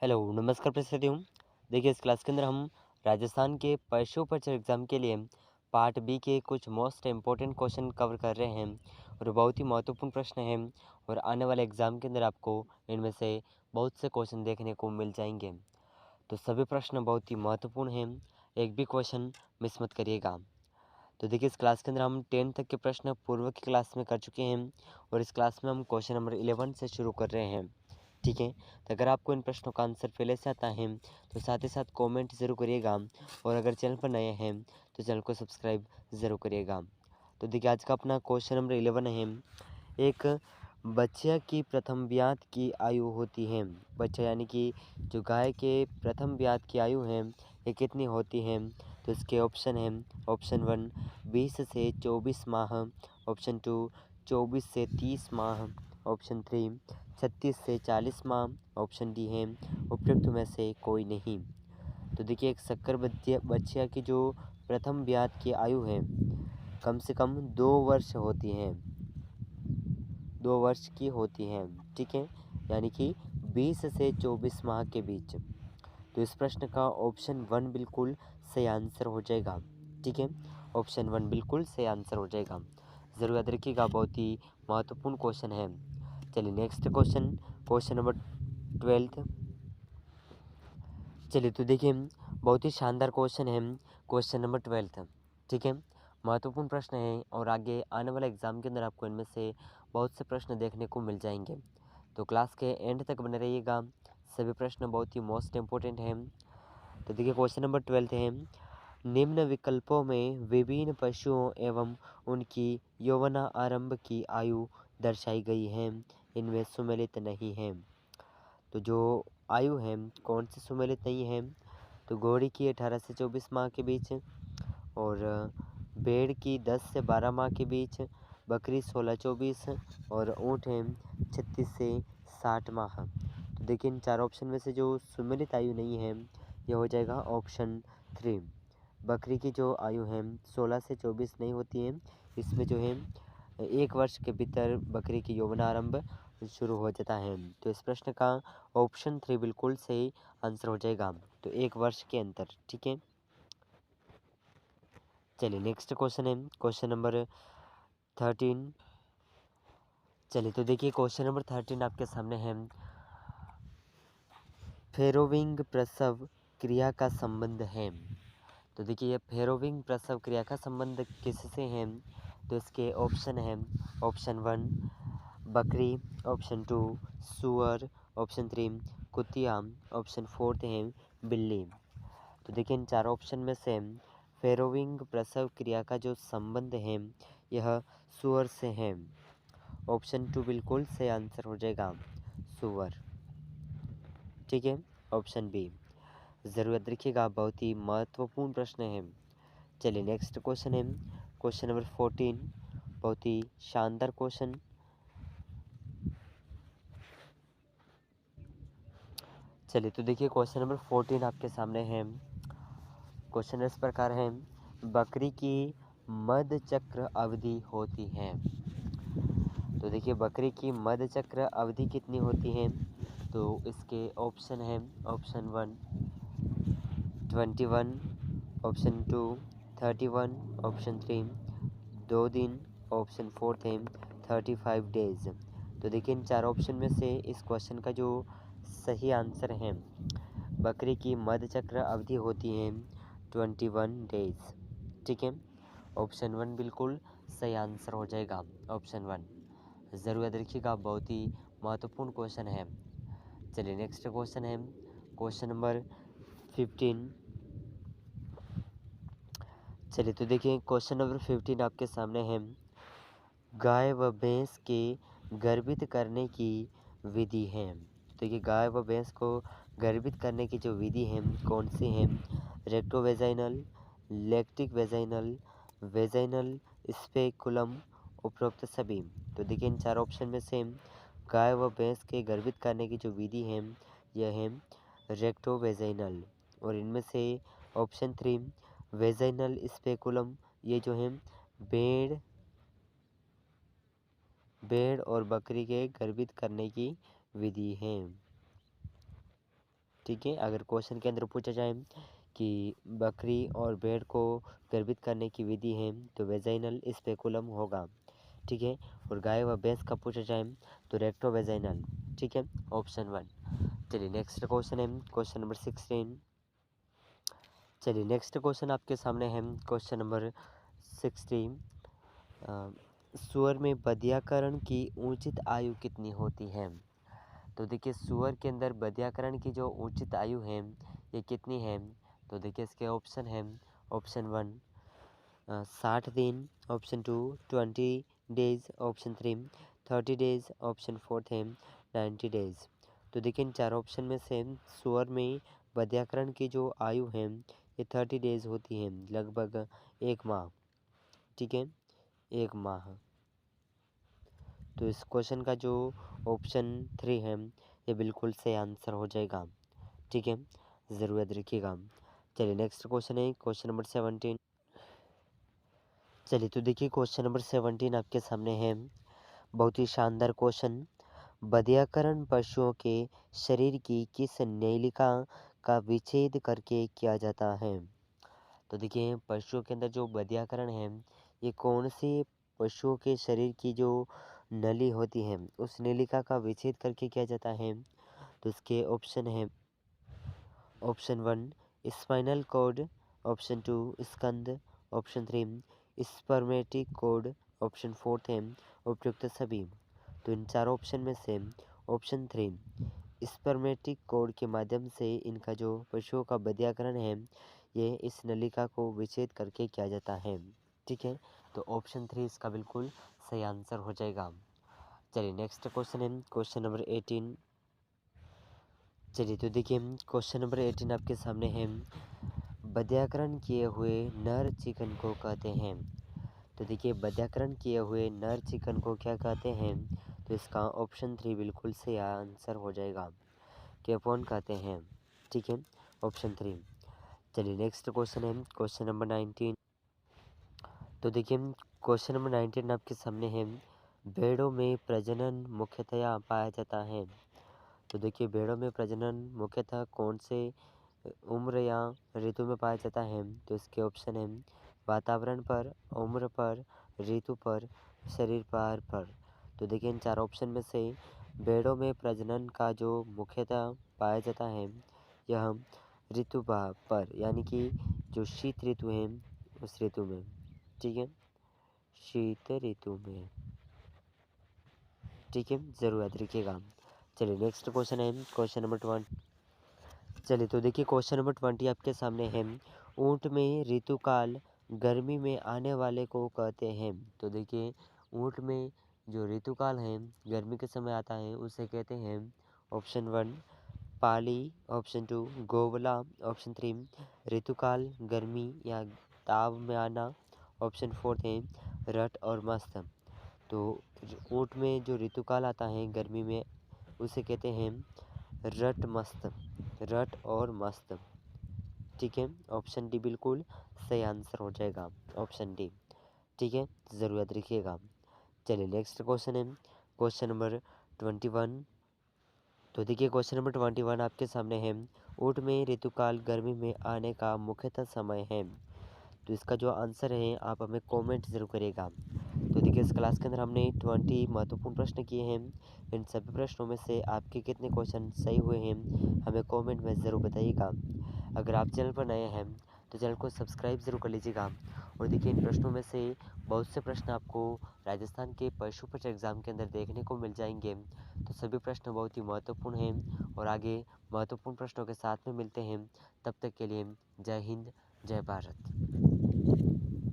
Hello, नमस्कार प्रस्तुतियों। देखिए इस क्लास के अंदर हम राजस्थान के पशु परिचय एग्ज़ाम के लिए पार्ट बी के कुछ मोस्ट इम्पोर्टेंट क्वेश्चन कवर कर रहे हैं और बहुत ही महत्वपूर्ण प्रश्न हैं और आने वाले एग्ज़ाम के अंदर आपको इनमें से बहुत से क्वेश्चन देखने को मिल जाएंगे। तो सभी प्रश्न बहुत ही महत्वपूर्ण हैं, एक भी क्वेश्चन मिस मत करिएगा। तो देखिए इस क्लास के अंदर हम 10 तक के प्रश्न पूर्व की क्लास में कर चुके हैं और इस क्लास में हम क्वेश्चन नंबर 11 से शुरू कर रहे हैं। ठीक है, तो अगर आपको इन प्रश्नों का आंसर पहले से आता है तो साथ ही साथ कमेंट ज़रूर करिएगा और अगर चैनल पर नए हैं तो चैनल को सब्सक्राइब ज़रूर करिएगा। तो देखिए आज का अपना क्वेश्चन नंबर 11 है। एक बच्चा की प्रथम ब्यात की आयु होती है। बच्चा यानी कि जो गाय के प्रथम ब्यात की आयु है ये कितनी होती है? तो इसके ऑप्शन हैं। ऑप्शन 1 20 से 24 माह, ऑप्शन 2 24 से 30 माह, ऑप्शन 3 36 से 40 माह, ऑप्शन डी है उपयुक्त में से कोई नहीं। तो देखिए एक शक्कर बच्चिया की जो प्रथम ब्यात की आयु है कम से कम 2 वर्ष होती है, 2 वर्ष की होती है। ठीक है, यानी कि 20 से 24 माह के बीच। तो इस प्रश्न का ऑप्शन 1 बिल्कुल सही आंसर हो जाएगा। ठीक है, ऑप्शन 1 बिल्कुल सही आंसर हो जाएगा। ज़रूर याद रखिएगा, बहुत ही महत्वपूर्ण क्वेश्चन है। चलिए नेक्स्ट क्वेश्चन, क्वेश्चन नंबर 12। चलिए तो देखिए बहुत ही शानदार क्वेश्चन है, क्वेश्चन नंबर 12। ठीक है, महत्वपूर्ण प्रश्न है और आगे आने वाले एग्ज़ाम के अंदर आपको इनमें से बहुत से प्रश्न देखने को मिल जाएंगे। तो क्लास के एंड तक बने रहिएगा, सभी प्रश्न बहुत ही मोस्ट इम्पोर्टेंट हैं। तो देखिए क्वेश्चन नंबर 12 है। निम्न विकल्पों में विभिन्न पशुओं एवं उनकी यौवना आरंभ की आयु दर्शाई गई है, इनमें सुमेलित नहीं है। तो जो आयु है कौन सी सुमेलित नहीं है? तो घोड़ी की 18 से 24 माह के बीच और भेड़ की 10 से 12 माह के बीच, बकरी 16-24 और ऊँट है 36 से 60 माह। तो देखिए इन चार ऑप्शन में से जो सुमेलित आयु नहीं है यह हो जाएगा ऑप्शन 3। बकरी की जो आयु है 16 से 24 नहीं होती है, इसमें जो है 1 वर्ष के भीतर बकरी की यौवनारंभ शुरू हो जाता है। तो इस प्रश्न का ऑप्शन 3 बिल्कुल सही आंसर हो जाएगा, तो 1 वर्ष के अंतर। ठीक है, चलिए नेक्स्ट क्वेश्चन है, क्वेश्चन नंबर 13। चलिए तो देखिए क्वेश्चन नंबर 13 आपके सामने है। फेरोविंग प्रसव क्रिया का संबंध है। तो देखिए ये फेरोविंग प्रसव क्रिया का संबंध किससे है? तो इसके ऑप्शन है। ऑप्शन 1 बकरी, ऑप्शन 2 सुअर, ऑप्शन 3 कुतिया, ऑप्शन 4 है बिल्ली। तो देखिए इन चार ऑप्शन में से फेरोविंग प्रसव क्रिया का जो संबंध है यह सुअर से है। ऑप्शन 2 बिल्कुल सही आंसर हो जाएगा, सुअर। ठीक है, ऑप्शन बी। ज़रूर याद रखिएगा, बहुत ही महत्वपूर्ण प्रश्न है। चलिए नेक्स्ट क्वेश्चन है, क्वेश्चन नंबर 14। बहुत ही शानदार क्वेश्चन। चलिए तो देखिए क्वेश्चन नंबर 14 आपके सामने है। क्वेश्चन इस प्रकार है, बकरी की मध्य चक्र अवधि होती है। तो देखिए बकरी की मध्य चक्र अवधि कितनी होती है? तो इसके ऑप्शन है। ऑप्शन 1 21, ऑप्शन 2 31, ऑप्शन 3 2 दिन, ऑप्शन 4 है 35 डेज। तो देखिए इन चार ऑप्शन में से इस क्वेश्चन का जो सही आंसर है, बकरी की मध्य चक्र अवधि होती है 21 डेज। ठीक है, ऑप्शन 1 बिल्कुल सही आंसर हो जाएगा, ऑप्शन 1। ज़रूर याद रखिएगा, बहुत ही महत्वपूर्ण क्वेश्चन है। चलिए नेक्स्ट क्वेश्चन है, क्वेश्चन नंबर 15। चलिए तो देखिए क्वेश्चन नंबर 15 आपके सामने है। गाय व भैंस के गर्भित करने की विधि है। देखिए गाय व भैंस को गर्भित करने की जो विधि है कौन सी है? रेक्टोवेजाइनल, लैक्टिक वेजाइनल, वेजाइनल स्पेकुलम, उपरोक्त सभी। तो देखिए इन चार ऑप्शन में से गाय व भैंस के गर्भित करने की जो विधि है यह है रेक्टोवेजाइनल और इनमें से ऑप्शन 3 वेजाइनल स्पेकुलम ये जो है भेड़ भेड़ और बकरी के गर्भित करने की विधि है। ठीक है। अगर क्वेश्चन के अंदर पूछा जाए कि बकरी और भेड़ को गर्भित करने की विधि है तो वेजाइनल स्पेकुलम होगा। ठीक है। और गाय व भैंस का पूछा जाए तो रेक्टो वेजाइनल। ठीक है, ऑप्शन 1। चलिए नेक्स्ट क्वेश्चन है क्वेश्चन नंबर 16। चलिए नेक्स्ट क्वेश्चन आपके सामने है क्वेश्चन नंबर 16। सुअर में बधियाकरण की उचित आयु कितनी होती है? तो देखिए सुअर के अंदर बधियाकरण की जो उचित आयु है ये कितनी है? तो देखिए इसके ऑप्शन है ऑप्शन 1 60 दिन, option 2 20 days, option 3 30 days, option 4 है 90 डेज। तो देखिए इन चार ऑप्शन में से सुअर में बधियाकरण की जो आयु है ये 30 डेज होती है, लगभग 1 माह। ठीक है, 1 माह। तो इस क्वेश्चन का जो ऑप्शन 3 है ये बिल्कुल सही आंसर हो जाएगा। ठीक है, ज़रूर याद रखिएगा। चलिए नेक्स्ट क्वेश्चन है क्वेश्चन नंबर 17। चलिए तो देखिए क्वेश्चन नंबर 17 आपके सामने है। बहुत ही शानदार क्वेश्चन। बधियाकरण पशुओं के शरीर की किस नलिका का विच्छेद करके किया जाता है? तो देखिए पशुओं के अंदर जो बधियाकरण है ये कौन सी पशुओं के शरीर की जो नली होती है उस नलिका का विच्छेद करके किया जाता है? तो इसके ऑप्शन है ऑप्शन 1 स्पाइनल कॉर्ड, ऑप्शन 2 स्कंद, ऑप्शन 3 स्पर्मेटिक कॉर्ड, ऑप्शन 4 है उपयुक्त सभी। तो इन चारों ऑप्शन में से ऑप्शन 3 स्पर्मेटिक कॉर्ड के माध्यम से इनका जो पशुओं का बधियाकरण है ये इस नलिका को विच्छेद करके किया जाता है। ठीक है, तो ऑप्शन 3 इसका बिल्कुल सही आंसर हो जाएगा। चलिए नेक्स्ट क्वेश्चन है क्वेश्चन नंबर 18। चलिए तो देखिए क्वेश्चन नंबर 18 आपके सामने है। बधियाकरण किए हुए नर चिकन को कहते हैं। तो देखिए बधियाकरण किए हुए नर चिकन को क्या कहते हैं? तो इसका ऑप्शन 3 बिल्कुल सही आंसर हो जाएगा। कैपोन कहते हैं। ठीक है, ऑप्शन 3। चलिए नेक्स्ट क्वेश्चन है क्वेश्चन नंबर 19। तो देखिए क्वेश्चन नंबर 19 आपके सामने है। भेड़ों में प्रजनन मुख्यतया पाया जाता है। तो देखिए भेड़ों में प्रजनन मुख्यतः कौन से उम्र या ऋतु में पाया जाता है? तो इसके ऑप्शन है वातावरण पर, उम्र पर, ऋतु पर, शरीर पर। तो देखिए इन चार ऑप्शन में से भेड़ों में प्रजनन का जो मुख्यतः पाया जाता है यह ऋतु पर, यानी कि जो शीत ऋतु है उस ऋतु में। ठीक है, शीत ऋतु में। ठीक है, ज़रूर याद रखिएगा। चलिए नेक्स्ट क्वेश्चन है क्वेश्चन नंबर 20। चलिए तो देखिए क्वेश्चन नंबर 20 आपके सामने है। ऊँट में ऋतुकाल गर्मी में आने वाले को कहते हैं। तो देखिए ऊँट में जो ऋतुकाल है गर्मी के समय आता है उसे कहते हैं ऑप्शन 1 पाली, ऑप्शन 2 गोवला, ऑप्शन 3 ऋतुकाल गर्मी या ताव में आना, ऑप्शन 4 है रट और मस्त। तो ऊँट में जो ऋतुकाल आता है गर्मी में उसे कहते हैं रट मस्त, रट और मस्त। ठीक है, ऑप्शन डी बिल्कुल सही आंसर हो जाएगा, ऑप्शन डी। ठीक है, ज़रूर याद रखिएगा। चलिए नेक्स्ट क्वेश्चन है क्वेश्चन नंबर 21। तो देखिए क्वेश्चन नंबर 21 आपके सामने है। ऊँट में ऋतुकाल गर्मी में आने का मुख्यतः समय है। तो इसका जो आंसर है आप हमें कमेंट ज़रूर करिएगा। तो देखिए इस क्लास के अंदर हमने 20 महत्वपूर्ण प्रश्न किए हैं। इन सभी प्रश्नों में से आपके कितने क्वेश्चन सही हुए हैं हमें कमेंट में ज़रूर बताइएगा। अगर आप चैनल पर नए हैं तो चैनल को सब्सक्राइब ज़रूर कर लीजिएगा। और देखिए इन प्रश्नों में से बहुत से प्रश्न आपको राजस्थान के पशु परीक्षा एग्ज़ाम के अंदर देखने को मिल जाएंगे। तो सभी प्रश्न बहुत ही महत्वपूर्ण हैं और आगे महत्वपूर्ण प्रश्नों के साथ में मिलते हैं। तब तक के लिए जय हिंद, जय भारत।